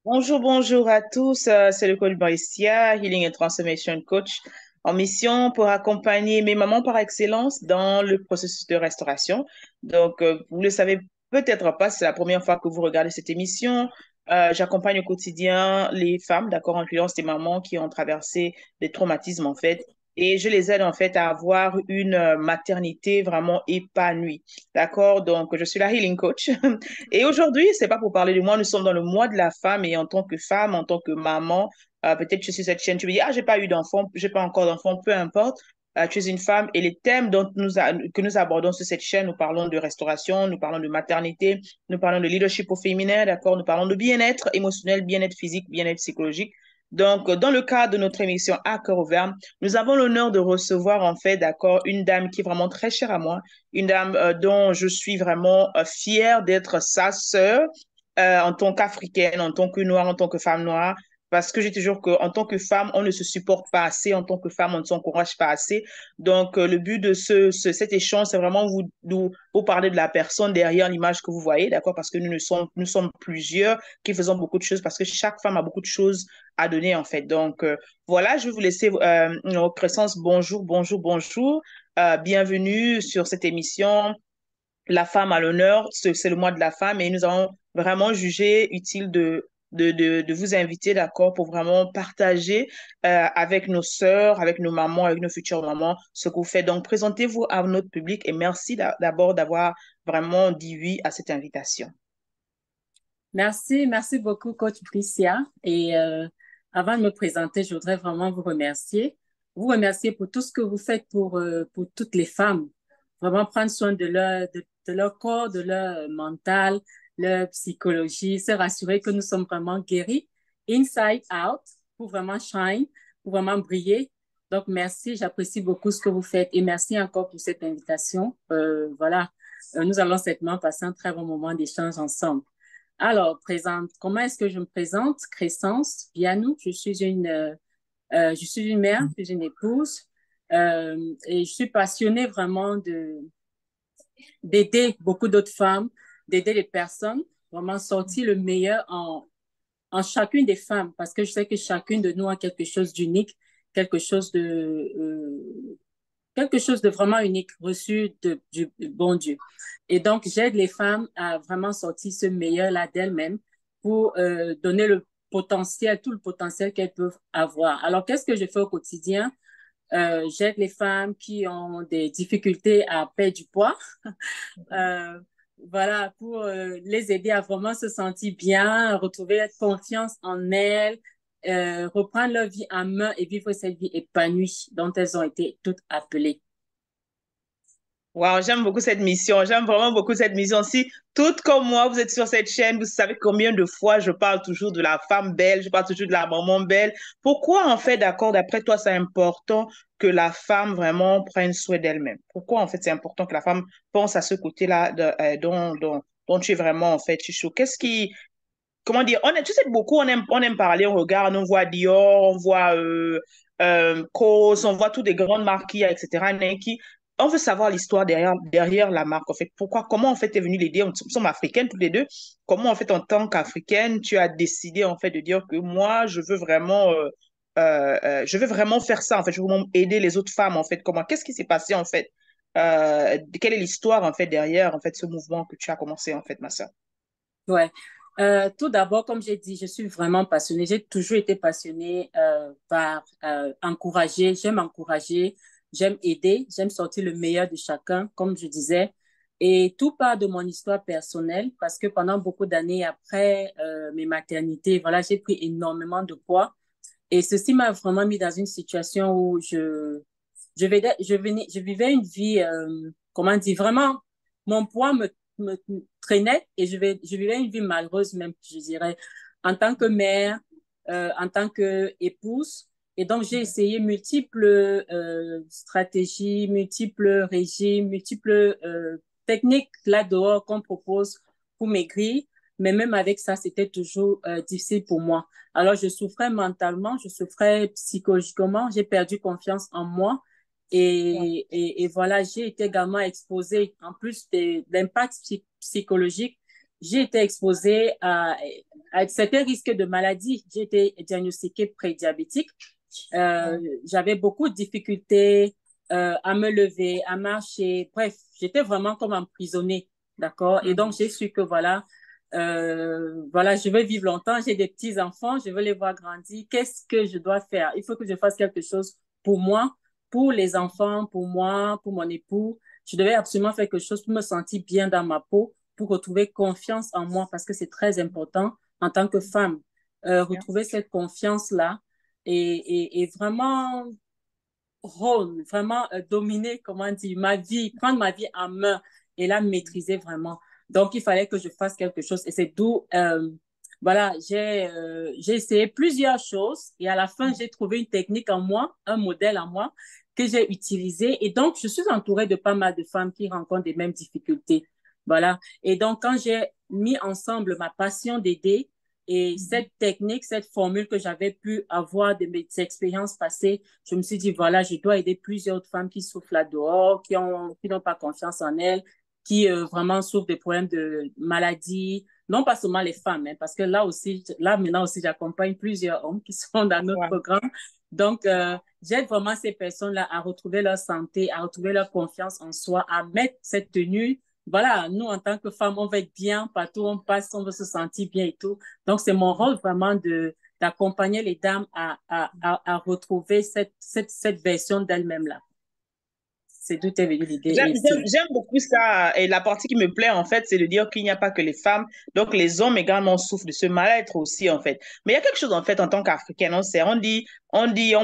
Bonjour, bonjour à tous. C'est le coach Mauricia, Healing and Transformation Coach, en mission pour accompagner mes mamans par excellence dans le processus de restauration. Vous le savez peut-être pas, c'est la première fois que vous regardez cette émission. J'accompagne au quotidien les femmes, d'accord, en incluant ces mamans qui ont traversé des traumatismes, en fait, et je les aide, en fait, à avoir une maternité vraiment épanouie, d'accord? Donc, je suis la Healing Coach. Et aujourd'hui, c'est pas pour parler de moi, nous sommes dans le mois de la femme et en tant que femme, en tant que maman, peut-être que sur cette chaîne, tu me dis, ah, j'ai pas eu d'enfant, j'ai pas encore d'enfant, peu importe. Tu es une femme et les thèmes que nous abordons sur cette chaîne, nous parlons de restauration, nous parlons de maternité, nous parlons de leadership au féminin, d'accord, nous parlons de bien-être émotionnel, bien-être physique, bien-être psychologique. Dans le cadre de notre émission À cœur ouvert, nous avons l'honneur de recevoir, en fait, d'accord, une dame qui est vraiment très chère à moi, une dame dont je suis vraiment fière d'être sa sœur en tant qu'Africaine, en tant que noire, en tant que femme noire. Parce que j'ai toujours qu'en tant que femme, on ne se supporte pas assez, en tant que femme, on ne s'encourage pas assez. Le but de cet échange, c'est vraiment vous parler de la personne derrière l'image que vous voyez, d'accord? Parce que nous sommes plusieurs qui faisons beaucoup de choses, parce que chaque femme a beaucoup de choses à donner, en fait. Voilà, je vais vous laisser Crescence, bonjour, bonjour, bonjour. Bienvenue sur cette émission La femme à l'honneur. C'est le mois de la femme et nous avons vraiment jugé utile de vous inviter, d'accord, pour vraiment partager avec nos sœurs, avec nos mamans, avec nos futures mamans, ce que vous faites. Donc, présentez-vous à notre public et merci d'abord d'avoir vraiment dit oui à cette invitation. Merci beaucoup, Coach Bricia. Avant de me présenter, je voudrais vraiment vous remercier. Vous remercier pour tout ce que vous faites pour toutes les femmes. Vraiment prendre soin de leur corps, de leur mental, leur psychologie, se rassurer que nous sommes vraiment guéris, inside out, pour vraiment shine, pour vraiment briller. Donc, merci, j'apprécie beaucoup ce que vous faites et merci encore pour cette invitation. Nous allons certainement passer un très bon moment d'échange ensemble. Alors, comment est-ce que je me présente? Crescence Bianou, je suis une mère, je suis une épouse et je suis passionnée vraiment d'aider beaucoup d'autres femmes, d'aider les personnes, vraiment sortir le meilleur en chacune des femmes parce que je sais que chacune de nous a quelque chose d'unique, quelque chose de, quelque chose de vraiment unique reçu du bon Dieu. Et donc, j'aide les femmes à vraiment sortir ce meilleur-là d'elles-mêmes pour donner tout le potentiel qu'elles peuvent avoir. Alors, qu'est-ce que je fais au quotidien? J'aide les femmes qui ont des difficultés à perdre du poids. euh, voilà, pour les aider à vraiment se sentir bien, retrouver confiance en elles, reprendre leur vie en main et vivre cette vie épanouie dont elles ont été toutes appelées. Wow, j'aime beaucoup cette mission. J'aime vraiment beaucoup cette mission. Si, toutes comme moi, vous êtes sur cette chaîne, vous savez combien de fois je parle toujours de la femme belle, je parle toujours de la maman belle. Pourquoi, en fait, d'accord, d'après toi, c'est important que la femme vraiment prenne soin d'elle-même? Pourquoi, en fait, c'est important que la femme pense à ce côté-là dont tu es vraiment, en fait, chouchou? Comment dire, tu sais, beaucoup, on aime parler, on regarde, on voit Dior, on voit Cause, on voit toutes des grandes marques, qu'il y a, etc. Nike. On veut savoir l'histoire derrière la marque, en fait. Pourquoi, comment, en fait, tu es venue l'aider? Nous sommes africaines toutes les deux. Comment, en fait, en tant qu'Africaine, tu as décidé, en fait, de dire que moi, je veux vraiment faire ça, en fait. Je veux vraiment aider les autres femmes, en fait. Qu'est-ce qui s'est passé, en fait? Quelle est l'histoire, en fait, derrière, en fait, ce mouvement que tu as commencé, en fait, ma sœur? Ouais. Tout d'abord, comme j'ai dit, je suis vraiment passionnée. J'ai toujours été passionnée par encourager. J'aime encourager, j'aime aider, j'aime sortir le meilleur de chacun, comme je disais. Et tout part de mon histoire personnelle parce que pendant beaucoup d'années après mes maternités, voilà, j'ai pris énormément de poids. Et ceci m'a vraiment mis dans une situation où je vivais une vie, comment dire, vraiment, mon poids me traînait et je vivais une vie malheureuse même, je dirais, en tant que mère, en tant qu'épouse. Et donc, j'ai essayé multiples stratégies, multiples régimes, multiples techniques là dehors qu'on propose pour maigrir. Mais même avec ça, c'était toujours difficile pour moi. Alors, je souffrais mentalement, je souffrais psychologiquement, j'ai perdu confiance en moi. Et voilà, j'ai été également exposée, en plus de l'impact psychologique, j'ai été exposée avec certains risques de maladie. J'ai été diagnostiquée prédiabétique. J'avais beaucoup de difficultés à me lever, à marcher. Bref, j'étais vraiment comme emprisonnée, d'accord? Et donc, j'ai su que voilà, je veux vivre longtemps, j'ai des petits-enfants, je veux les voir grandir. Qu'est-ce que je dois faire? Il faut que je fasse quelque chose pour moi, pour les enfants, pour moi, pour mon époux. Je devais absolument faire quelque chose pour me sentir bien dans ma peau, pour retrouver confiance en moi, parce que c'est très important en tant que femme, retrouver cette confiance-là et vraiment vraiment dominer, comment dire, ma vie, prendre ma vie en main et la maîtriser vraiment. Donc, il fallait que je fasse quelque chose et c'est d'où, voilà, j'ai essayé plusieurs choses et à la fin, j'ai trouvé une technique en moi, un modèle en moi que j'ai utilisé. Et donc, je suis entourée de pas mal de femmes qui rencontrent les mêmes difficultés. Voilà. Et donc, quand j'ai mis ensemble ma passion d'aider et cette technique, cette formule que j'avais pu avoir de mes expériences passées, je me suis dit, voilà, je dois aider plusieurs autres femmes qui souffrent là dehors, qui n'ont pas confiance en elles, qui vraiment souffrent des problèmes de maladie. Non pas seulement les femmes, hein, parce que là maintenant aussi, j'accompagne plusieurs hommes qui sont dans notre programme. Donc, j'aide vraiment ces personnes-là à retrouver leur santé, à retrouver leur confiance en soi, à mettre cette tenue. Voilà, nous, en tant que femmes, on veut être bien partout, on passe, on veut se sentir bien et tout. Donc, c'est mon rôle vraiment d'accompagner les dames à retrouver cette version d'elles-mêmes là. C'est d'où est venue l'idée. J'aime beaucoup ça. Et la partie qui me plaît, en fait, c'est de dire qu'il n'y a pas que les femmes. Donc, les hommes également souffrent de ce mal-être aussi, en fait. Mais il y a quelque chose, en fait, en tant qu'Africaine, on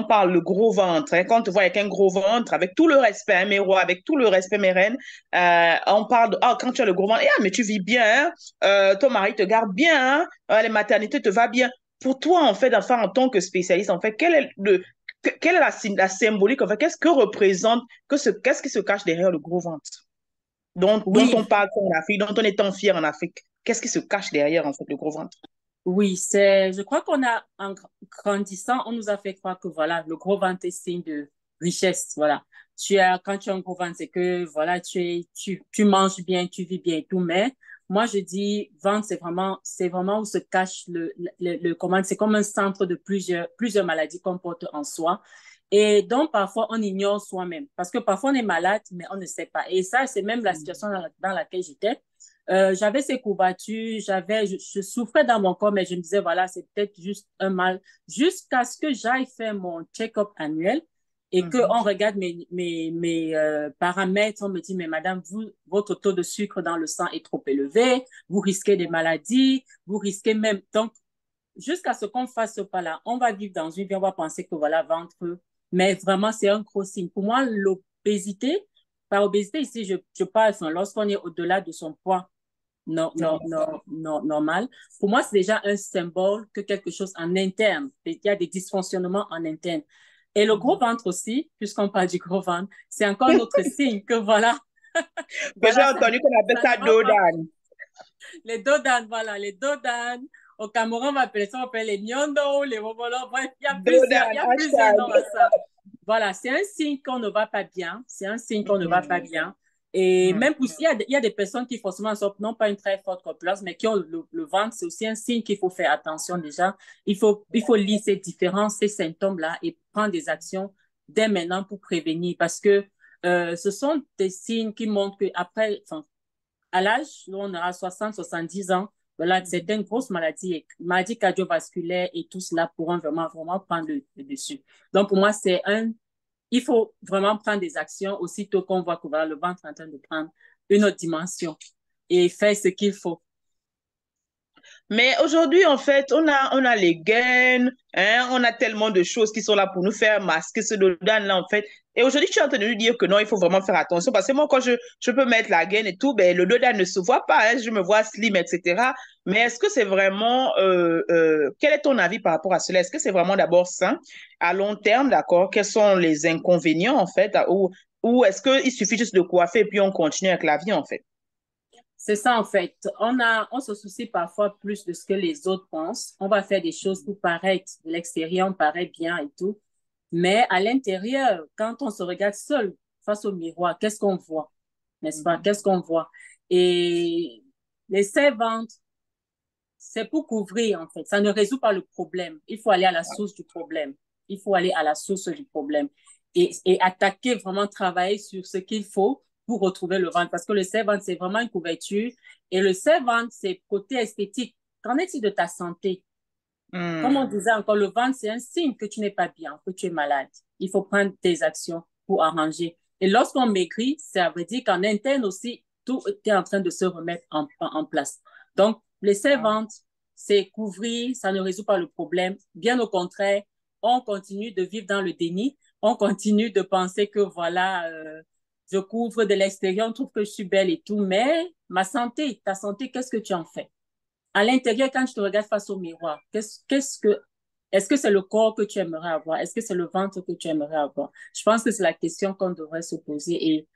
parle le gros ventre. Hein. Quand on te voit avec un gros ventre, avec tout le respect, hein, mes rois, avec tout le respect, mes reines, on parle de, quand tu as le gros ventre, mais tu vis bien, hein, ton mari te garde bien, hein, les maternités te va bien. Pour toi, en fait, enfin, en tant que spécialiste, en fait, quelle est la symbolique, en fait, qu'est-ce qui se cache derrière le gros ventre dont Oui, on parle en Afrique, dont on est tant fier en Afrique? Qu'est-ce qui se cache derrière, en fait, le gros ventre? oui, je crois en grandissant, on nous a fait croire que voilà, le gros ventre est signe de richesse, voilà. Quand tu as un gros ventre, c'est que voilà, tu manges bien, tu vis bien et tout, mais moi je dis ventre, c'est vraiment où se cache comment, c'est comme un centre de plusieurs maladies qu'on porte en soi. Et donc, parfois, on ignore soi-même. Parce que parfois, on est malade, mais on ne sait pas. Et ça, c'est même la situation dans laquelle j'étais. J'avais ces courbatures, je souffrais dans mon corps, mais je me disais, voilà, c'est peut-être juste un mal, jusqu'à ce que j'aille faire mon check-up annuel et qu'on regarde mes paramètres. On me dit, mais madame, votre taux de sucre dans le sang est trop élevé, vous risquez des maladies, vous risquez même. Donc, jusqu'à ce qu'on fasse ce pas-là, on va vivre dans une vie, on va penser que voilà, ventre, mais vraiment, c'est un gros signe. Pour moi, l'obésité, par obésité, ici, je parle, enfin, lorsqu'on est au-delà de son poids, non, non, non, non, normal. Pour moi, c'est déjà un symbole que quelque chose en interne, il y a des dysfonctionnements en interne. Et le gros ventre aussi, puisqu'on parle du gros ventre, c'est encore un autre signe que voilà, Que j'ai voilà, entendu qu'on appelle ça ça ne va pas. Dodan. Les dodanes, voilà, les dodanes. Au Cameroun, on va appeler ça, on appelle les nyondo, les wobolos. Bref, il Dodan, y a plusieurs hashtag. noms à ça. Voilà, c'est un signe qu'on ne va pas bien. C'est un signe qu'on ne va pas bien. Et même il y a des personnes qui forcément n'ont pas une très forte corpulence, mais qui ont le ventre, c'est aussi un signe qu'il faut faire attention déjà. Il faut lire ces différences, ces symptômes-là et prendre des actions dès maintenant pour prévenir parce que ce sont des signes qui montrent qu'après, enfin, à l'âge où on aura 60-70 ans, voilà, certaines grosses maladies, maladies cardiovasculaires et tout cela pourront vraiment prendre le dessus. Donc, pour moi, il faut vraiment prendre des actions aussitôt qu'on voit que voilà, le ventre est en train de prendre une autre dimension et faire ce qu'il faut. Mais aujourd'hui, en fait, on a les gains, hein, on a tellement de choses qui sont là pour nous faire masquer ce dodan-là, en fait. Et aujourd'hui, tu es en train de nous dire que non, il faut vraiment faire attention. Parce que moi, quand je peux mettre la gaine et tout, ben, le dodan ne se voit pas, hein, je me vois slim, etc. Mais est-ce que c'est vraiment, quel est ton avis par rapport à cela? Est-ce que c'est vraiment d'abord sain à long terme, d'accord? Quels sont les inconvénients, en fait, ou est-ce qu'il suffit juste de coiffer et puis on continue avec la vie, en fait? C'est ça, en fait. On se soucie parfois plus de ce que les autres pensent. On va faire des choses pour paraître de l'extérieur, on paraît bien et tout. Mais à l'intérieur, quand on se regarde seul face au miroir, qu'est-ce qu'on voit? N'est-ce pas? Qu'est-ce qu'on voit? Et les c'est pour couvrir, en fait. Ça ne résout pas le problème. Il faut aller à la source du problème. Il faut aller à la source du problème et attaquer, vraiment travailler sur ce qu'il faut pour retrouver le ventre. Parce que le serre-ventre, c'est vraiment une couverture. Et le serre-ventre, c'est côté esthétique. Qu'en est-il de ta santé? Comme on Hmm. disait encore, le ventre, c'est un signe que tu n'es pas bien, que tu es malade. Il faut prendre des actions pour arranger. Et lorsqu'on maigrit, ça veut dire qu'en interne aussi, tout est en train de se remettre en place. Donc, laisser ventre, c'est couvrir, ça ne résout pas le problème. Bien au contraire, on continue de vivre dans le déni. On continue de penser que voilà, je couvre de l'extérieur, on trouve que je suis belle et tout, mais ma santé, ta santé, qu'est-ce que tu en fais? À l'intérieur, quand tu te regardes face au miroir, est-ce que c'est le corps que tu aimerais avoir? Est-ce que c'est le ventre que tu aimerais avoir? Je pense que c'est la question qu'on devrait se poser. Et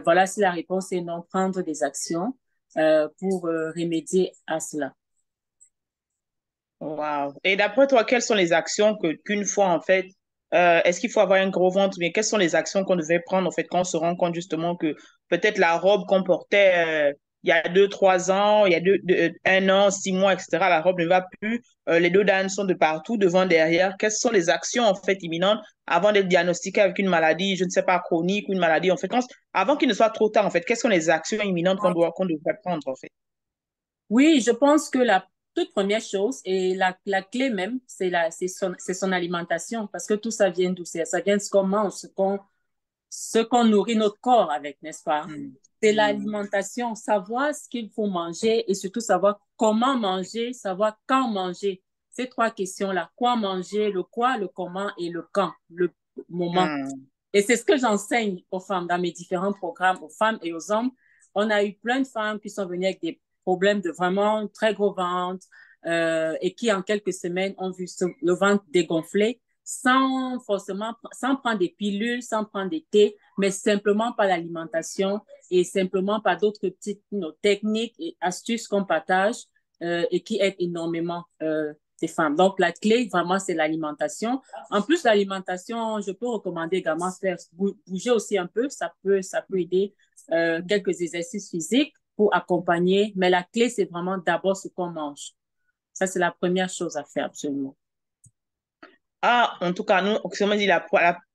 voilà, si la réponse est non, prendre des actions pour remédier à cela. Wow. Et d'après toi, quelles sont les actions qu'une fois, en fait, est-ce qu'il faut avoir un gros ventre, mais quelles sont les actions qu'on devait prendre, en fait, quand on se rend compte justement que peut-être la robe qu'on portait il y a 2, 3 ans, il y a 1 an, 6 mois, etc., la robe ne va plus, les dos d'âne sont de partout, devant, derrière. Quelles sont les actions, en fait, imminentes avant d'être diagnostiqué avec une maladie, je ne sais pas, chronique ou une maladie, en fait, avant qu'il ne soit trop tard, en fait, quelles sont les actions imminentes qu'on devrait prendre, en fait? Oui, je pense que la toute première chose et la clé même, c'est son alimentation parce que tout ça vient d'où? Ça vient de ce qu'on mange, ce qu'on nourrit notre corps avec, n'est-ce pas? Hmm. C'est Hmm. l'alimentation, savoir ce qu'il faut manger et surtout savoir comment manger, savoir quand manger. Ces trois questions-là, quoi manger, le quoi, le comment et le quand, le moment. Hmm. Et c'est ce que j'enseigne aux femmes dans mes différents programmes, aux femmes et aux hommes. On a eu plein de femmes qui sont venues avec des problèmes de vraiment très gros ventre et qui, en quelques semaines, ont vu le ventre dégonfler sans forcément, sans prendre des pilules, sans prendre des thés, mais simplement par l'alimentation et simplement par d'autres petites techniques et astuces qu'on partage et qui aident énormément ces femmes. Donc, la clé, vraiment, c'est l'alimentation. En plus, l'alimentation, je peux recommander également faire bouger aussi un peu. Ça peut aider quelques exercices physiques pour accompagner. Mais la clé, c'est vraiment d'abord ce qu'on mange. Ça, c'est la première chose à faire, absolument. Ah, en tout cas, nous, comme on dit, la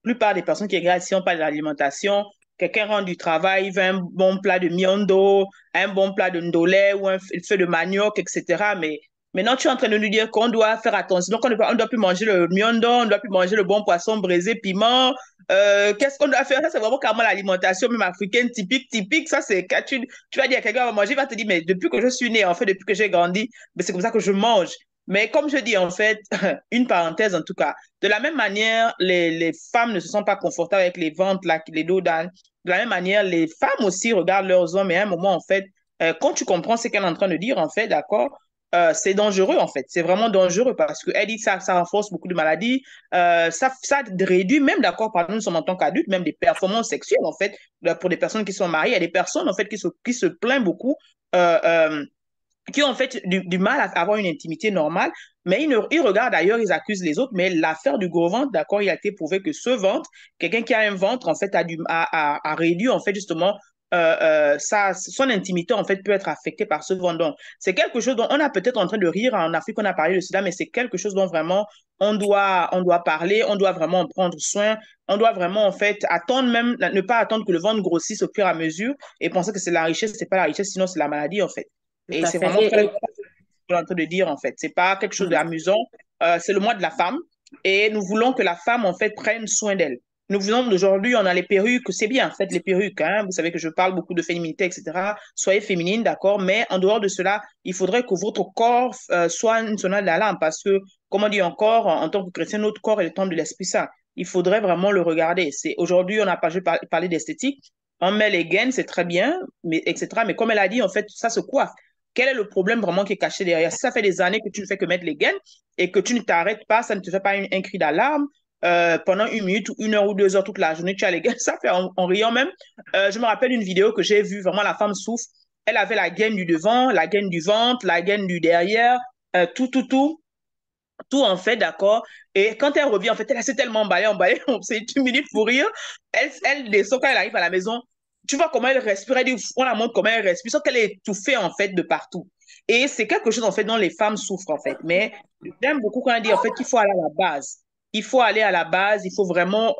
plupart des personnes qui regardent, si on parle de l'alimentation, quelqu'un rentre du travail, il veut un bon plat de miondo, un bon plat de ndolé ou un feu de manioc, etc. Mais maintenant, tu es en train de nous dire qu'on doit faire attention. Donc, on ne doit plus manger le miondo, on ne doit plus manger le bon poisson braisé, piment. Qu'est-ce qu'on doit faire? Ça, c'est vraiment carrément l'alimentation, même africaine, typique, typique. Ça, c'est quand tu vas dire à quelqu'un va manger, il va te dire, mais depuis que je suis né, en fait, depuis que j'ai grandi, mais c'est comme ça que je mange. Mais comme je dis, en fait, une parenthèse en tout cas, de la même manière, les femmes ne se sentent pas confortables avec les ventres, les dos d'âne. De la même manière, les femmes aussi regardent leurs hommes et à un moment, en fait, quand tu comprends ce qu'elle est en train de dire, en fait, d'accord, c'est dangereux, en fait. C'est vraiment dangereux parce qu'elle dit que ça renforce beaucoup de maladies. Ça réduit même, d'accord, par nous sommes en tant qu'adultes, même des performances sexuelles, en fait, pour des personnes qui sont mariées. Il y a des personnes, en fait, qui se plaignent beaucoup. Euh, euh, qui ont en fait du mal à avoir une intimité normale, mais ils regardent ailleurs, ils accusent les autres, mais l'affaire du gros ventre, d'accord, il a été prouvé que ce ventre, quelqu'un qui a un ventre, en fait, a réduit, en fait, justement, son intimité, en fait, peut être affectée par ce ventre. Donc, c'est quelque chose dont on a peut-être en train de rire en Afrique, on a parlé de cela, mais c'est quelque chose dont vraiment on doit parler, on doit vraiment en prendre soin, on doit vraiment, en fait, attendre même, ne pas attendre que le ventre grossisse au fur et à mesure et penser que c'est la richesse, c'est pas la richesse, sinon c'est la maladie, en fait. Tout Et à c'est fait. vraiment très important ce que je suis en train de dire, en fait. C'est pas quelque chose d'amusant. C'est le mois de la femme. Et nous voulons que la femme, en fait, prenne soin d'elle. Nous voulons d'aujourd'hui, on a les perruques, c'est bien, faites les perruques. Hein. Vous savez que je parle beaucoup de féminité, etc. Soyez féminine, d'accord. Mais en dehors de cela, il faudrait que votre corps soit une sonnette d'alarme parce que, comme on dit encore, en tant que chrétien, notre corps est le temple de l'Esprit Saint. Il faudrait vraiment le regarder. Aujourd'hui, on a pas, je parler d'esthétique. On met les gaines, c'est très bien, mais, etc. Mais comme elle a dit, en fait, ça se coiffe. Quel est le problème vraiment qui est caché derrière? Si ça fait des années que tu ne fais que mettre les gaines et que tu ne t'arrêtes pas, ça ne te fait pas un cri d'alarme. Pendant 1 minute ou 1 heure ou 2 heures toute la journée, tu as les gaines. Ça fait en riant même. Je me rappelle une vidéo que j'ai vue, vraiment la femme souffre. Elle avait la gaine du devant, la gaine du ventre, la gaine du derrière, tout en fait, d'accord. Et quand elle revient, en fait, elle s'est tellement emballée, c'est 1 minute pour rire. Elle descend quand elle arrive à la maison. tu vois comment elle respire, elle dit, on la montre comment elle respire, sauf qu'elle est étouffée, en fait, de partout. Et c'est quelque chose, en fait, dont les femmes souffrent, en fait. Mais j'aime beaucoup quand elle dit, en fait, qu'il faut aller à la base. Il faut aller à la base, il faut vraiment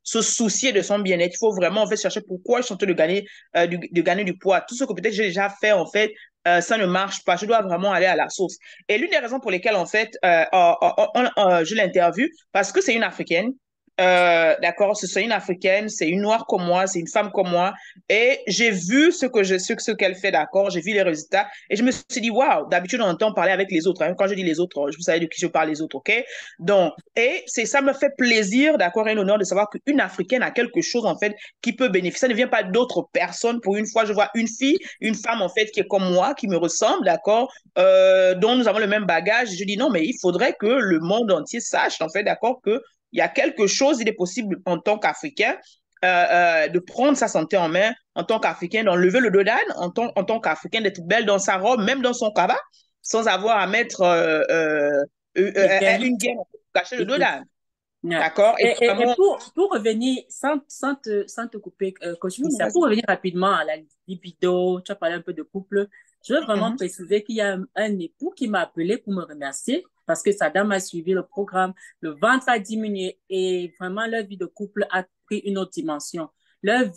se soucier de son bien-être. Il faut vraiment, en fait, chercher pourquoi je suis en train de gagner du poids. Tout ce que peut-être j'ai déjà fait, en fait, ça ne marche pas. Je dois vraiment aller à la source. Et l'une des raisons pour lesquelles, en fait, je l'interviewe, parce que c'est une Africaine, d'accord, c'est une Africaine, c'est une noire comme moi, c'est une femme comme moi. Et j'ai vu ce qu'elle fait, d'accord, j'ai vu les résultats. Et je me suis dit, waouh, d'habitude, on entend parler avec les autres, hein. Quand je dis les autres, vous savez de qui je parle, les autres, OK? Donc, ça me fait plaisir, d'accord, et un honneur de savoir qu'une Africaine a quelque chose, en fait, qui peut bénéficier. Ça ne vient pas d'autres personnes. Pour une fois, je vois une fille, une femme, en fait, qui est comme moi, qui me ressemble, d'accord, dont nous avons le même bagage. Je dis, non, mais il faudrait que le monde entier sache, en fait, d'accord, que il y a quelque chose, il est possible en tant qu'Africain de prendre sa santé en main, en tant qu'Africain, d'enlever le dos d'âne, en tant qu'Africain, d'être belle dans sa robe, même dans son cabas, sans avoir à mettre Les gains une gaine pour cacher le et dos tout. d'âne. Ouais. D'accord? Et Et vraiment, pour revenir, sans te couper, coach non, non, Priscilla, pour vas-y. revenir rapidement à la libido, tu as parlé un peu de couple, je veux vraiment Mhm. préciser qu'il y a un époux qui m'a appelé pour me remercier parce que sa dame a suivi le programme, le ventre a diminué et vraiment leur vie de couple a pris une autre dimension. Leur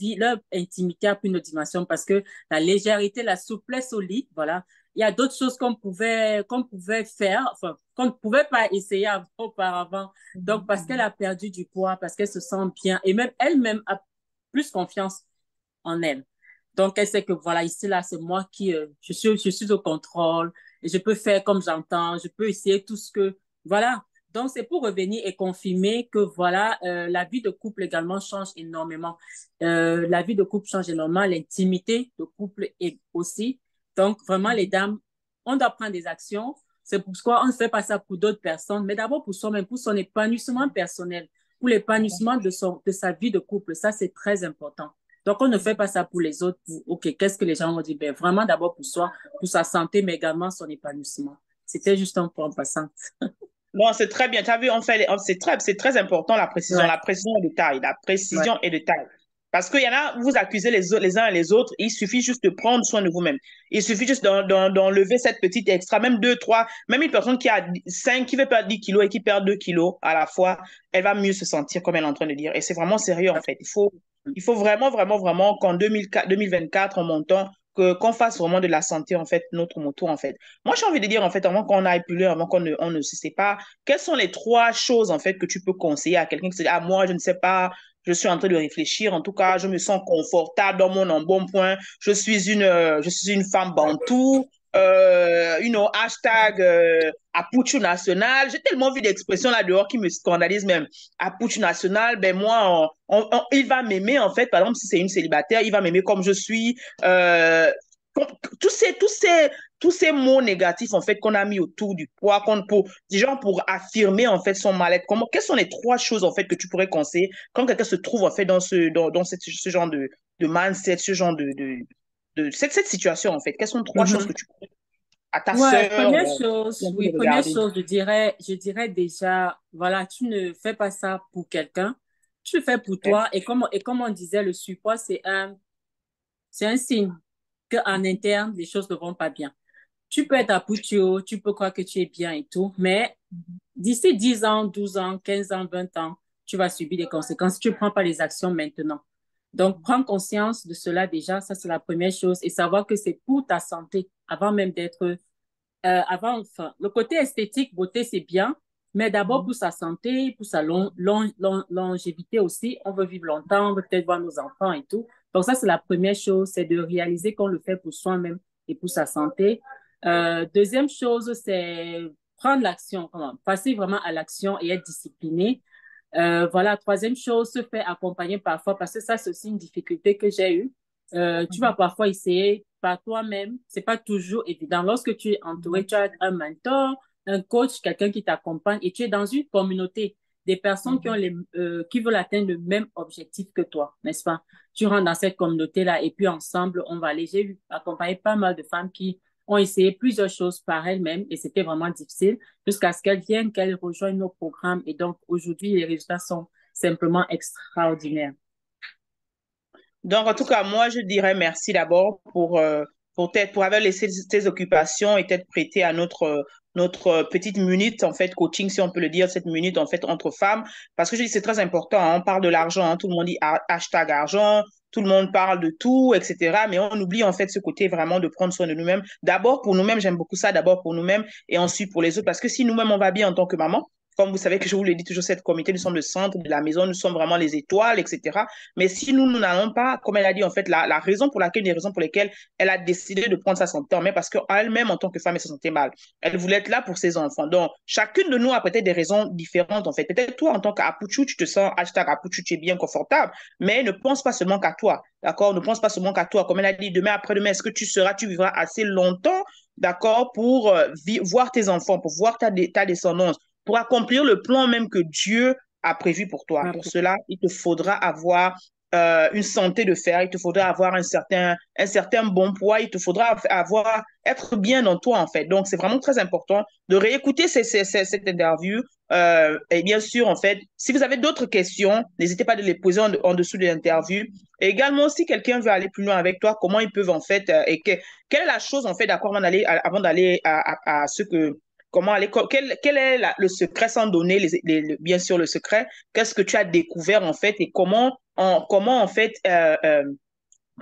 intimité a pris une autre dimension parce que la légèreté, la souplesse au lit, voilà, il y a d'autres choses qu'on pouvait faire, enfin, qu'on ne pouvait pas essayer auparavant. Donc, parce qu'elle a perdu du poids, parce qu'elle se sent bien et même elle-même a plus confiance en elle. Donc, elle sait que voilà, ici, là, c'est moi qui, je suis au contrôle et je peux faire comme j'entends, je peux essayer tout ce que, voilà. Donc, c'est pour revenir et confirmer que voilà, la vie de couple également change énormément. La vie de couple change énormément, l'intimité de couple est aussi. Donc, vraiment, les dames, on doit prendre des actions. C'est pourquoi on ne fait pas ça pour d'autres personnes, mais d'abord pour soi-même, pour son épanouissement personnel, pour l'épanouissement de sa vie de couple. Ça, c'est très important. Donc, on ne fait pas ça pour les autres. OK, qu'est-ce que les gens vont dire? Ben, vraiment d'abord pour soi, pour sa santé, mais également son épanouissement. C'était juste un point en passant. Non, c'est très bien. Tu as vu, c'est très important Ouais, la précision est de taille. La ouais. précision est de taille. Parce qu'il y en a, vous accusez les uns et les autres, il suffit juste de prendre soin de vous-même. Il suffit juste d'enlever cette petite extra, même deux, trois, même une personne qui a 5, qui veut perdre 10 kilos et qui perd 2 kilos à la fois, elle va mieux se sentir, comme elle est en train de dire. Et c'est vraiment sérieux, en fait. Il faut vraiment, vraiment, vraiment qu'en 2024, en montant, qu'on fasse vraiment de la santé, en fait, notre moto, en fait. Moi, j'ai envie de dire, en fait, avant qu'on aille plus loin, avant on ne se sépare, quelles sont les trois choses, en fait, que tu peux conseiller à quelqu'un qui se dit, ah, moi, je ne sais pas, je suis en train de réfléchir. En tout cas, je me sens confortable dans mon embonpoint. Je suis une femme bantou. Hashtag Apuchu national. J'ai tellement vu d'expressions là dehors qui me scandalisent même. Apuchu national, ben moi, il va m'aimer en fait. Par exemple, si c'est une célibataire, il va m'aimer comme je suis. Euh, tous ces, tous ces, tous ces mots négatifs en fait qu'on a mis autour du poids, pour affirmer en fait son mal-être. Quelles sont les trois choses en fait que tu pourrais conseiller quand quelqu'un se trouve en fait dans ce genre de mindset, ce genre cette situation en fait? Quelles sont trois choses Mhm. que tu pourrais à ta Ouais, sœur qui est en train oui, de première regarder? chose, je dirais déjà, voilà, tu ne fais pas ça pour quelqu'un, tu le fais pour Ouais. toi. Et comme on disait, le surpoids, c'est un signe qu'en interne, les choses ne vont pas bien. Tu peux être à Poutio, tu peux croire que tu es bien et tout, mais d'ici 10 ans, 12 ans, 15 ans, 20 ans, tu vas subir des conséquences si tu ne prends pas les actions maintenant. Donc, prends conscience de cela déjà, ça c'est la première chose, et savoir que c'est pour ta santé avant même enfin, le côté esthétique, beauté, c'est bien, mais d'abord pour sa santé, pour sa longévité aussi. On veut vivre longtemps, on veut peut-être voir nos enfants et tout. Donc ça, c'est la première chose, c'est de réaliser qu'on le fait pour soi-même et pour sa santé. Deuxième chose, c'est prendre l'action, passer vraiment à l'action et être discipliné. Voilà, troisième chose, se faire accompagner parfois, parce que ça, c'est aussi une difficulté que j'ai eue. Tu vas parfois essayer par toi-même. C'est pas toujours évident. Lorsque tu es entouré, tu as un mentor, un coach, quelqu'un qui t'accompagne et tu es dans une communauté des personnes qui veulent atteindre le même objectif que toi, n'est-ce pas? Tu rentres dans cette communauté-là et puis ensemble, on va aller. J'ai accompagné pas mal de femmes qui ont essayé plusieurs choses par elles-mêmes et c'était vraiment difficile jusqu'à ce qu'elles viennent, qu'elles rejoignent nos programmes. Et donc, aujourd'hui, les résultats sont simplement extraordinaires. Donc, en tout cas, moi, je dirais merci d'abord pour avoir laissé tes occupations et t'être prêté à notre petite minute, en fait, coaching, si on peut le dire, cette minute, en fait, entre femmes. Parce que je dis, c'est très important, hein. On parle de l'argent, hein. Tout le monde dit hashtag argent, tout le monde parle de tout, etc. Mais on oublie, en fait, ce côté vraiment de prendre soin de nous-mêmes. D'abord pour nous-mêmes, j'aime beaucoup ça, d'abord pour nous-mêmes et ensuite pour les autres. Parce que si nous-mêmes, on va bien en tant que maman, comme vous savez que je vous le dis toujours, cette comité, nous sommes le centre de la maison, nous sommes vraiment les étoiles, etc. Mais si nous n'allons pas, comme elle a dit, en fait, la raison pour laquelle, les raisons pour lesquelles elle a décidé de prendre sa santé en main, parce qu'elle-même, en tant que femme, elle se sentait mal. Elle voulait être là pour ses enfants. Donc, chacune de nous a peut-être des raisons différentes, en fait. Peut-être toi, en tant qu'Apuchou, tu te sens, hashtag Apuchou, tu es bien confortable, mais ne pense pas seulement qu'à toi, d'accord? Ne pense pas seulement qu'à toi. Comme elle a dit, demain, après-demain, est-ce que tu vivras assez longtemps, d'accord, pour voir tes enfants, pour voir ta descendance, pour accomplir le plan même que Dieu a prévu pour toi. Pour cela, il te faudra avoir une santé de fer, il te faudra avoir un certain bon poids, il te faudra être bien dans toi, en fait. Donc, c'est vraiment très important de réécouter cette interview. Et bien sûr, en fait, si vous avez d'autres questions, n'hésitez pas de les poser en dessous de l'interview. Et également, si quelqu'un veut aller plus loin avec toi, comment ils peuvent, en fait, quelle est la chose, en fait, d'accord, avant d'aller à ce que comment aller, quel est le secret sans donner bien sûr le secret, qu'est-ce que tu as découvert en fait et comment en fait,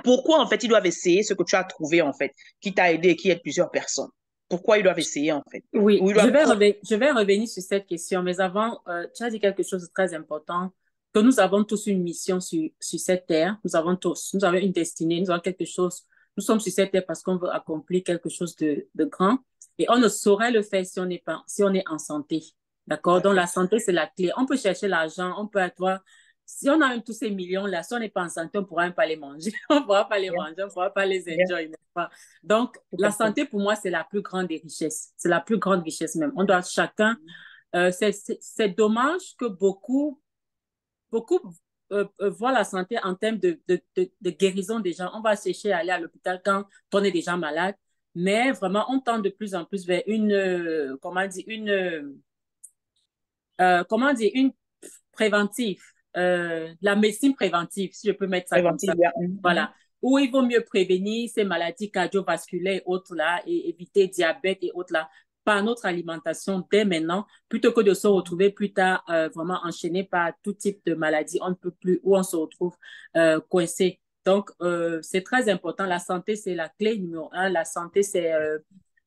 pourquoi en fait ils doivent essayer ce que tu as trouvé en fait, qui t'a aidé et qui aide plusieurs personnes. Pourquoi ils doivent essayer en fait. Oui, Ou ils doivent... je vais revenir sur cette question, mais avant, tu as dit quelque chose de très important, que nous avons tous une mission sur cette terre, nous avons une destinée, nous avons quelque chose, nous sommes sur cette terre parce qu'on veut accomplir quelque chose de grand, et on ne saurait le faire si on est en santé, Tout d'accord? à Donc fait. la santé, c'est la clé. On peut chercher l'argent, on peut avoir, si on a tous ces millions-là, si on n'est pas en santé, on ne pourra même pas les manger, on ne pourra pas les Bien, manger, on ne pourra pas les bien, enjoy, n'est-ce pas? Donc, tout à la fait. santé, pour moi, c'est la plus grande des richesses. C'est la plus grande richesse même. On doit chacun. C'est dommage que beaucoup voient la santé en termes de guérison des gens. On va chercher à aller à l'hôpital quand on est déjà malade. Mais vraiment, on tend de plus en plus vers une préventive, la médecine préventive, si je peux mettre ça comme ça. Préventive, bien. Mhm. Voilà. Où il vaut mieux prévenir ces maladies cardiovasculaires et autres là, et éviter diabète et autres là, par notre alimentation dès maintenant, plutôt que de se retrouver plus tard vraiment enchaîné par tout type de maladie, on ne peut plus, où on se retrouve coincé. Donc, c'est très important. La santé, c'est la clé numéro un. La santé, c'est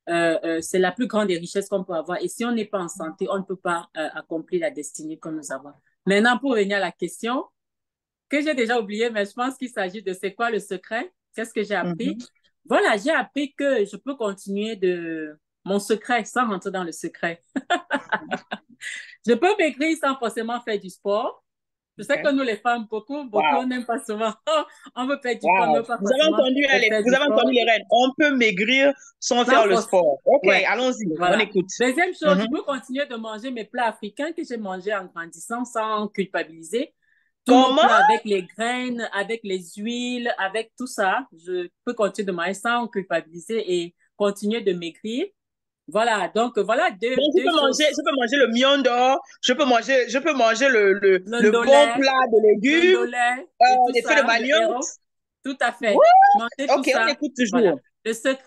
la plus grande des richesses qu'on peut avoir. Et si on n'est pas en santé, on ne peut pas accomplir la destinée que nous avons. Maintenant, pour revenir à la question, que j'ai déjà oubliée, mais je pense qu'il s'agit de c'est quoi le secret? Qu'est-ce que j'ai appris? Mhm. Voilà, j'ai appris que je peux continuer de mon secret sans rentrer dans le secret. Je peux m'écrire sans forcément faire du sport. Je sais que Ok. nous, les femmes, beaucoup, on Wow. n'aime pas souvent. On veut faire du sport, on ne Wow. veut pas forcément faire Vous du avez entendu sport. les règles. On peut maigrir sans Sans faire le force. sport. OK, Ouais, allons-y. On voilà. écoute. Deuxième chose, Mhm. je peux continuer de manger mes plats africains que j'ai mangés en grandissant sans culpabiliser. Tous nos Comment? plats avec les graines, avec les huiles, avec tout ça, je peux continuer de manger sans culpabiliser et continuer de maigrir. Voilà, donc voilà Donc, deux choses. je peux manger le miondo, je peux manger Le le bon ndolé, plat de le légumes, ndolé et tout les feux de ça, le manioc. héros. Tout à fait. What? Manger tout OK, on ça. écoute Voilà. toujours.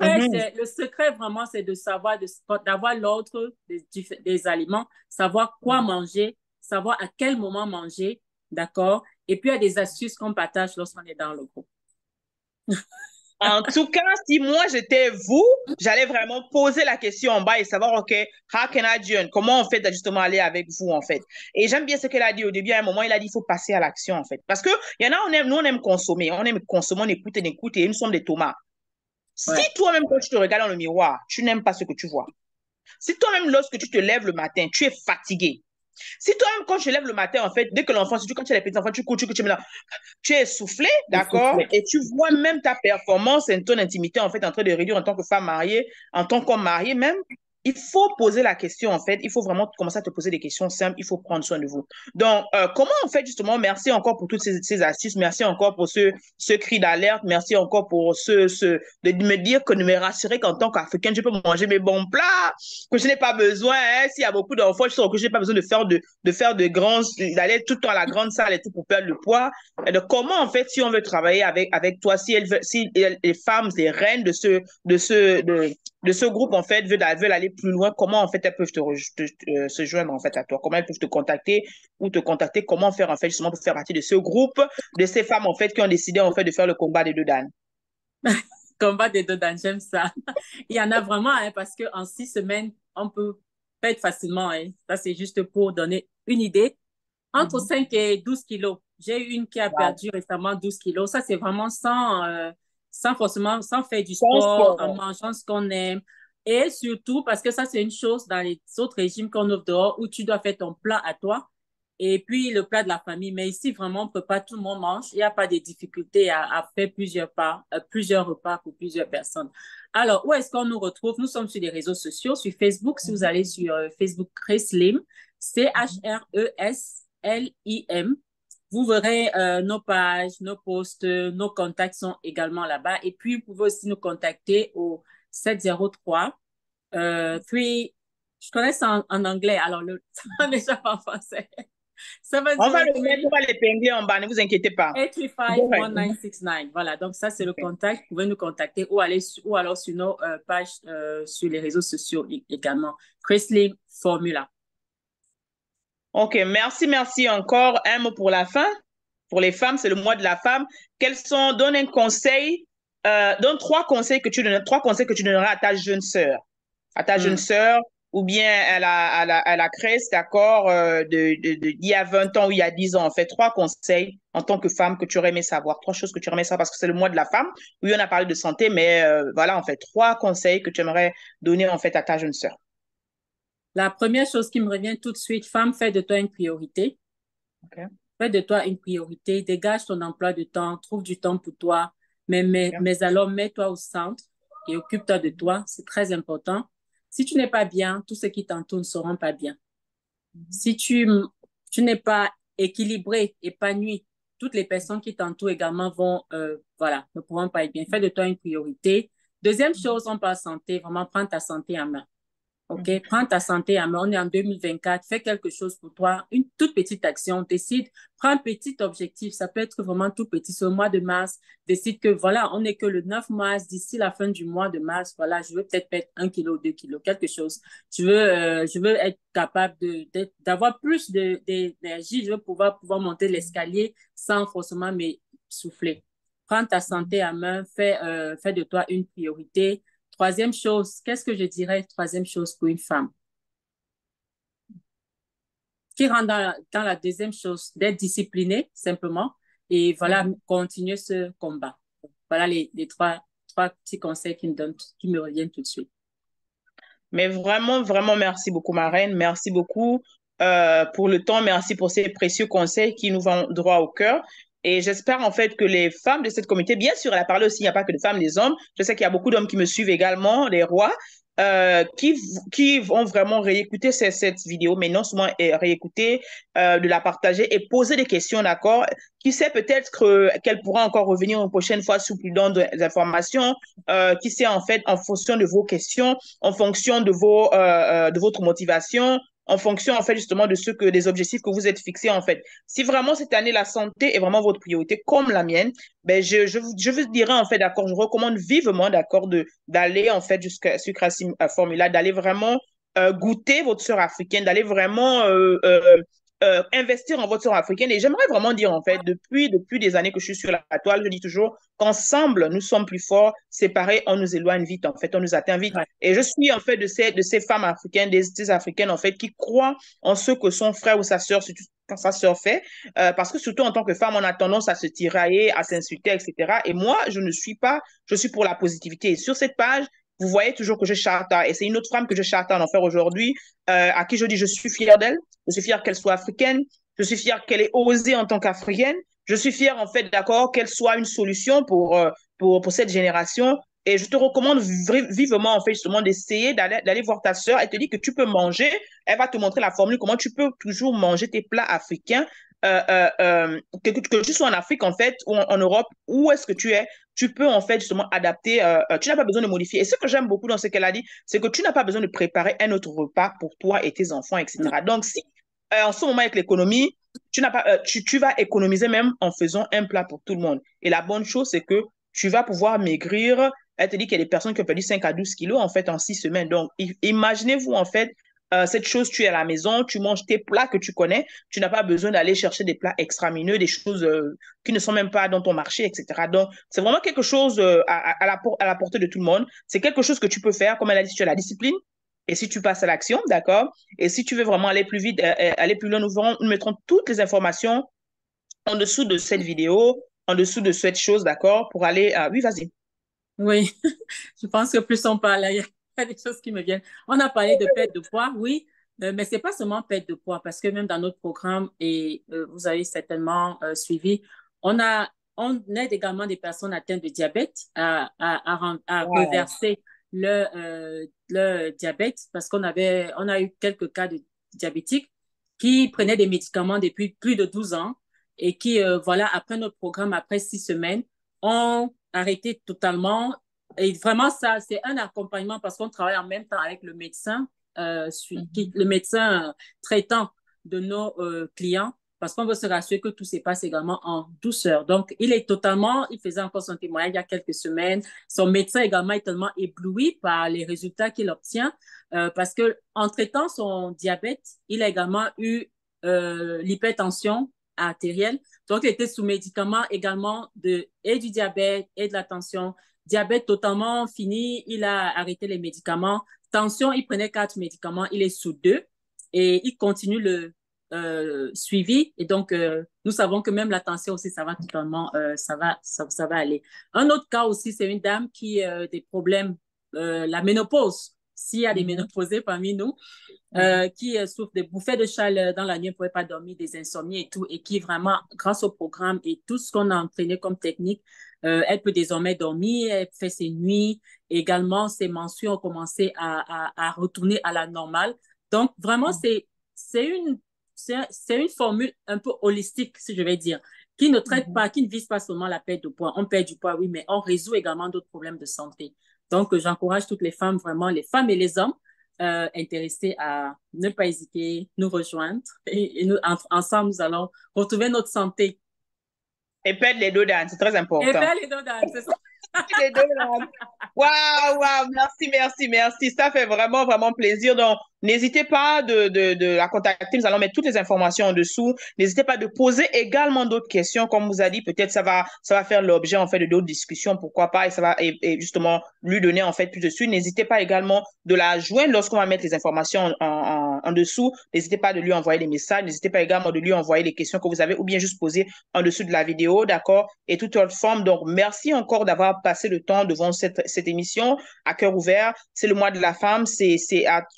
Mhm. Le secret vraiment, c'est de savoir, d'avoir l'ordre des aliments, savoir quoi manger, savoir à quel moment manger, d'accord? Et puis, il y a des astuces qu'on partage lorsqu'on est dans le groupe. En tout cas, si moi j'étais vous, j'allais vraiment poser la question en bas et savoir, OK, how can I join? Comment on fait justement aller avec vous, en fait? Et j'aime bien ce qu'elle a dit au début. À un moment, il a dit, il faut passer à l'action, en fait. Parce que il y en a, nous, on aime consommer, on écoute et nous sommes des tomates. Si Ouais. toi-même, quand tu te regardes dans le miroir, tu n'aimes pas ce que tu vois. Si toi-même, lorsque tu te lèves le matin, tu es fatigué. Si toi-même, quand tu te lèves le matin, en fait, dès que l'enfant, surtout quand tu as les petits enfants, tu cours, tu es essoufflé, d'accord? Essoufflé. Et tu vois même ta performance et ton intimité, en fait, en train de réduire en tant que femme mariée, en tant qu'homme marié même. il faut poser la question, en fait. Il faut vraiment commencer à te poser des questions simples. Il faut prendre soin de vous. Donc, comment on fait justement? Merci encore pour toutes ces astuces. Merci encore pour ce cri d'alerte. Merci encore pour de me dire que de me rassurer qu'en tant qu'Africaine, je peux manger mes bons plats, que je n'ai pas besoin, hein, s'il y a beaucoup d'enfants, je sais que je n'ai pas besoin de faire de grands, d'aller tout le temps à la grande salle et tout pour perdre le poids. Et donc, comment, en fait, si on veut travailler avec toi, si les femmes, les reines de ce groupe, en fait, veulent aller plus loin, comment, en fait, elles peuvent se joindre, en fait, à toi? Comment elles peuvent te contacter ou te contacter? Comment faire, en fait, justement, pour faire partie de ce groupe, de ces femmes, en fait, qui ont décidé, en fait, de faire le combat des deux dames? Combat des deux dames, j'aime ça. Il y en a vraiment, hein, parce qu'en 6 semaines, on peut perdre facilement. Hein. Ça, c'est juste pour donner une idée. Entre 5 et 12 kilos. J'ai eu une qui a Wow. perdu récemment 12 kilos. Ça, c'est vraiment sans forcément, sans faire du Pense sport, en que- mangeant ce qu'on aime. Et surtout, parce que ça, c'est une chose dans les autres régimes qu'on offre dehors où tu dois faire ton plat à toi et puis le plat de la famille. Mais ici, vraiment, on peut pas, tout le monde mange. Il n'y a pas de difficulté à faire plusieurs repas pour plusieurs personnes. Alors, où est-ce qu'on nous retrouve? Nous sommes sur les réseaux sociaux, sur Facebook. Si vous allez sur Facebook Chreslim, Chreslim, vous verrez nos pages, nos posts, nos contacts sont également là-bas. Et puis, vous pouvez aussi nous contacter au 703 je connais ça en anglais, alors ça va déjà pas en français. On va le mettre, 703 on va l'épingler en bas, ne vous inquiétez pas. 835 1969. Voilà, donc ça, c'est le contact. Vous pouvez nous contacter ou alors sur nos pages sur les réseaux sociaux également. Chrisley Formula. OK, merci encore. Un mot pour la fin. Pour les femmes, c'est le mois de la femme. Donne un conseil, donne trois conseils que tu donneras à ta jeune sœur. À ta jeune Hmm. sœur, ou bien à la crèche, d'accord, d'il y a 20 ans ou il y a 10 ans, en fait, trois conseils en tant que femme que tu aurais aimé savoir, trois choses que tu aurais aimé savoir, parce que c'est le mois de la femme. Oui, on a parlé de santé, mais voilà, en fait, trois conseils que tu aimerais donner, en fait, à ta jeune sœur. La première chose qui me revient tout de suite, femme, fais de toi une priorité. OK? Fais de toi une priorité, dégage ton emploi de temps, trouve du temps pour toi, mais, mais, OK? mais alors mets-toi au centre et occupe-toi de toi, c'est très important. Si tu n'es pas bien, tous ceux qui t'entourent ne seront pas bien. Si tu n'es pas équilibré, épanoui, toutes les personnes qui t'entourent également voilà, ne pourront pas être bien. Fais de toi une priorité. Deuxième chose, on parle santé, vraiment prends ta santé en main. OK? Mhm. Prends ta santé en main. On est en 2024. Fais quelque chose pour toi. Une toute petite action. Décide. Prends un petit objectif. Ça peut être vraiment tout petit. Ce mois de mars, décide que voilà, on n'est que le 9 mars. D'ici la fin du mois de mars, voilà, je veux peut-être perdre 1 kilo, 2 kilos, quelque chose. Je veux être capable d'avoir plus d'énergie. Je veux pouvoir monter l'escalier sans forcément m'essouffler. Prends ta santé en main. Fais de toi une priorité. Troisième chose, qu'est-ce que je dirais, troisième chose pour une femme? Qui rentre dans la deuxième chose, d'être disciplinée, simplement, et voilà, Mhm. continuer ce combat. Voilà les trois petits conseils qui me reviennent tout de suite. Mais vraiment, vraiment, merci beaucoup, ma reine. Merci beaucoup pour le temps. Merci pour ces précieux conseils qui nous vont droit au cœur. Et j'espère en fait que les femmes de cette communauté, bien sûr, elle a parlé aussi, il n'y a pas que de femmes, des hommes. Je sais qu'il y a beaucoup d'hommes qui me suivent également, les rois, qui vont vraiment réécouter cette vidéo, mais non seulement réécouter, de la partager et poser des questions, d'accord? Qui sait peut-être qu'elle pourra encore revenir une prochaine fois sous plus d'informations, qui sait en fait en fonction de vos questions, en fonction de votre motivation, en fonction en fait justement des objectifs que vous êtes fixés en fait. Si vraiment cette année la santé est vraiment votre priorité, comme la mienne, ben je vous dirais en fait d'accord, je recommande vivement d'accord d'aller en fait jusqu'à sur Crassim Formula, d'aller vraiment goûter votre sœur africaine, d'aller vraiment investir en votre sœur africaine. Et j'aimerais vraiment dire, en fait, depuis des années que je suis sur la toile, je dis toujours qu'ensemble, nous sommes plus forts, séparés, on nous éloigne vite, en fait, on nous atteint vite. Ouais. Et je suis, en fait, de ces femmes africaines, des Africaines, en fait, qui croient en ce que son frère ou sa sœur, surtout quand sa sœur fait, parce que surtout en tant que femme, on a tendance à se tirailler, à s'insulter, etc. Et moi, je suis pour la positivité. Et sur cette page, vous voyez toujours que je charte, et c'est une autre femme que je charte en enfer aujourd'hui, à qui je dis je suis fière d'elle, je suis fière qu'elle soit africaine, je suis fière qu'elle ait osé en tant qu'africaine, je suis fière en fait d'accord qu'elle soit une solution pour cette génération Et je te recommande vivement, en fait, justement, d'essayer d'aller voir ta sœur. Elle te dit que tu peux manger. Elle va te montrer la formule, comment tu peux toujours manger tes plats africains. Que tu sois en Afrique, en fait, ou en Europe, où est-ce que tu es, tu peux, en fait, justement, adapter. Tu n'as pas besoin de modifier. Et ce que j'aime beaucoup dans ce qu'elle a dit, c'est que tu n'as pas besoin de préparer un autre repas pour toi et tes enfants, etc. Donc, si en ce moment, avec l'économie, tu vas économiser même en faisant un plat pour tout le monde. Et la bonne chose, c'est que tu vas pouvoir maigrir. Elle te dit qu'il y a des personnes qui ont perdu 5 à 12 kilos en fait en 6 semaines. Donc, imaginez-vous en fait cette chose, tu es à la maison, tu manges tes plats que tu connais, tu n'as pas besoin d'aller chercher des plats extra-mineux, des choses qui ne sont même pas dans ton marché, etc. Donc, c'est vraiment quelque chose à la portée de tout le monde. C'est quelque chose que tu peux faire, comme elle a dit, tu as la discipline. Et si tu passes à l'action, d'accord? Et si tu veux vraiment aller plus vite, aller plus loin, nous mettrons toutes les informations en dessous de cette vidéo, en dessous de cette chose, d'accord? Pour aller. Oui, vas-y. Oui, je pense que plus on parle, il y a des choses qui me viennent. On a parlé de perte de poids, oui, mais c'est pas seulement perte de poids, parce que même dans notre programme, et vous avez certainement suivi, on a, on aide également des personnes atteintes de diabète à Wow. reverser le diabète, parce on a eu quelques cas de diabétiques qui prenaient des médicaments depuis plus de 12 ans et qui, voilà, après notre programme, après 6 semaines, ont arrêté totalement. Et vraiment, ça, c'est un accompagnement parce qu'on travaille en même temps avec le médecin, Mhm. le médecin traitant de nos clients parce qu'on veut se rassurer que tout se passe également en douceur. Donc, il faisait encore son témoignage il y a quelques semaines. Son médecin également est tellement ébloui par les résultats qu'il obtient parce que en traitant son diabète, il a également eu l'hypertension artérielle. Donc, il était sous médicaments également et du diabète et de la tension. Diabète totalement fini, il a arrêté les médicaments. Tension, il prenait 4 médicaments, il est sous 2 et il continue le suivi. Et donc, nous savons que même la tension aussi, ça va totalement, ça va aller. Un autre cas aussi, c'est une dame qui a des problèmes, la ménopause. S'il y a des Mhm. ménopausés parmi nous, Mhm. qui souffre de bouffées de chaleur dans la nuit, ne pouvait pas dormir, des insomnies et tout, et qui vraiment, grâce au programme et tout ce qu'on a entraîné comme technique, elle peut désormais dormir, elle fait ses nuits, également ses menstrues ont commencé à retourner à la normale. Donc, vraiment, c'est une, c'est une formule un peu holistique, si je vais dire, qui ne traite Mhm. pas, qui ne vise pas seulement la perte de poids. On perd du poids, oui, mais on résout également d'autres problèmes de santé. Donc, j'encourage toutes les femmes, vraiment, les femmes et les hommes, intéressés à ne pas hésiter, nous rejoindre et nous, ensemble, nous allons retrouver notre santé. Et perdre les dos d'âne, c'est très Et important. faire les deux dames, c'est ça. Les deux d'âne. Waouh, waouh, merci, merci, merci. Ça fait vraiment, vraiment plaisir. Donc, n'hésitez pas de la contacter. Nous allons mettre toutes les informations en dessous. N'hésitez pas de poser également d'autres questions. Comme vous a dit, peut-être ça va faire l'objet, en fait, de d'autres discussions. Pourquoi pas? Et ça va, et justement, lui donner, en fait, plus de suite. N'hésitez pas également de la joindre lorsqu'on va mettre les informations en dessous. N'hésitez pas de lui envoyer des messages. N'hésitez pas également de lui envoyer les questions que vous avez ou bien juste poser en dessous de la vidéo, d'accord? Et toute autre forme. Donc, merci encore d'avoir passé le temps devant cette émission à cœur ouvert. C'est le mois de la femme,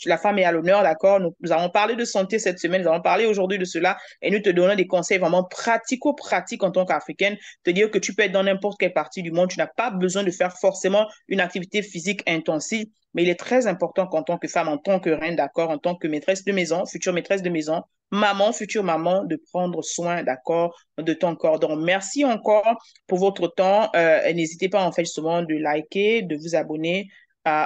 la femme est à l'honneur, d'accord? Nous avons parlé de santé cette semaine, nous avons parlé aujourd'hui de cela et nous te donnons des conseils vraiment pratico-pratiques en tant qu'Africaine. Te dire que tu peux être dans n'importe quelle partie du monde, tu n'as pas besoin de faire forcément une activité physique intensive, mais il est très important qu'en tant que femme, en tant que reine, d'accord, en tant que maîtresse de maison, future maîtresse de maison, maman, future maman, de prendre soin, d'accord, de ton corps. Donc, merci encore pour votre temps. N'hésitez pas, en fait, justement, de liker, de vous abonner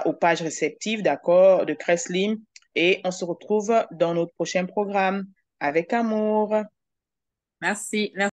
aux pages réceptives, d'accord, de Creslim. Et on se retrouve dans notre prochain programme. Avec amour. Merci.